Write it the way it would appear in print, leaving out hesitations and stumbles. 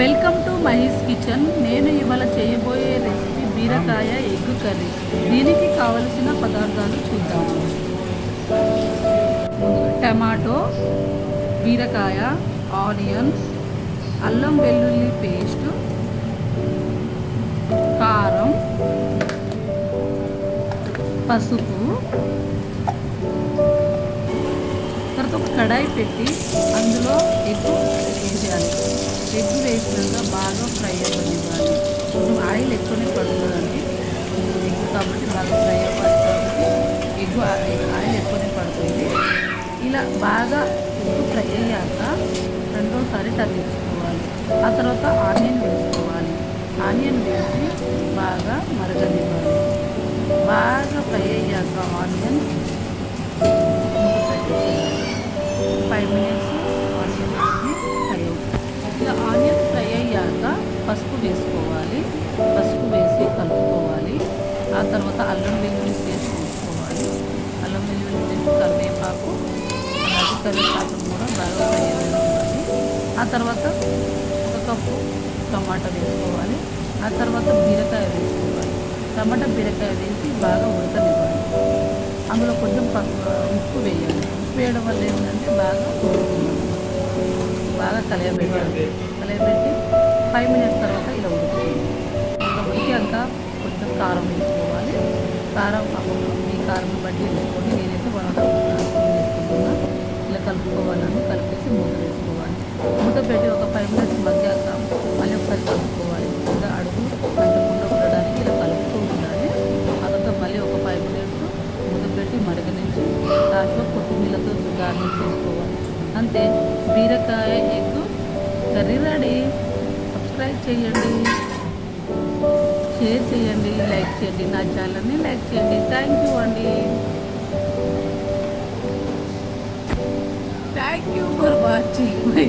Welcome to Mahesh kitchen. నేను ఇవాళ చేయబోయే రెసిపీ బీరకాయ ఎగ్ కర్రీ. దీనికి కావలసిన పదార్థాలు చూద్దాం. టమాటో, బీరకాయ, ఆనియన్స్, అల్లం వెల్లుల్లి పేస్ట్, కారం, పసుపు. తర్వాత ఒక కడాయి పెట్టి అందులో ఎగ్ వేయాలి. ఎగ్ వేసినాక బాగా ఫ్రై అవ్వనివ్వాలి. కొంచెం ఆయిల్ ఎక్కువనే పడుతుందండి, ఎగ్ కాబట్టి బాగా ఫ్రై అవ్వాలి కాబట్టి ఎగ్ ఆయిల్ ఎక్కువనే పడుతుంది. ఇలా బాగా ఎగ్ ఫ్రై అయ్యాక రెండోసారి తగ్గించుకోవాలి. ఆ తర్వాత ఆనియన్ వేసుకోవాలి. ఆనియన్ వేసి బాగా మరగనివ్వాలి. బాగా ఫ్రై అయ్యాక ఆనియన్ 5 minutes ఆనియన్ ఫ్రై అవుతుంది. ఇలా ఆనియన్ ఫ్రై అయ్యాక పసుపు వేసుకోవాలి. పసుపు వేసి కలుపుకోవాలి. ఆ తర్వాత అల్లం వెల్లుల్లి పేస్ట్ వేసుకోవాలి. అల్లం వెల్లుల్లి పేస్ట్, కరివేపాకు, అలాగే కరివేపాకును కూడా బాగా ఫ్రై అవ్వాలి. ఆ తర్వాత 1 కప్పు టమాటా వేసుకోవాలి. ఆ తర్వాత బీరకాయ వేసుకోవాలి. టమాటా బీరకాయ వేసి బాగా ఉడకనివ్వాలి. అందులో కొంచెం ఉప్పు వేయాలి. ఉప్పు వేయడం వల్ల ఏంటంటే బాగా కలియబెట్టాలి. కలియబెట్టి 5 minutes తర్వాత ఇలా ఉడుకుతుంది. ఇలా ఉడికాక కొంచెం కారం వేసుకోవాలి. కారం మీ కారం బట్టి వేసుకోండి. నేనైతే 1.5 స్పూన్ వేసుకుంటున్నా. ఇలా కలుపుకోవాలని కలిపేసి మూత వేసుకోవాలి. మూత పెట్టి ఒక 5 minutes మగ్గాక మళ్ళీ ఒకసారి కలుపుకోవాలి. ఇలా అడుగు అంటకుండా ఉండడానికి ఇలా కలుపుతూ ఉండాలి. ఆ తర్వాత మళ్ళీ ఒక 5 minutes మూత పెట్టి మరగనించి లాస్ట్లో కొత్తిమీరతో గార్నిష్ చేసుకోవాలి. అంతే, బీరకాయ ఎగ్ కర్రీ రెడీ. సబ్స్క్రైబ్ చేయండి, షేర్ చేయండి, లైక్ చేయండి. నా ఛానల్ని లైక్ చేయండి. థ్యాంక్ యూ అండి. Thank you for watching my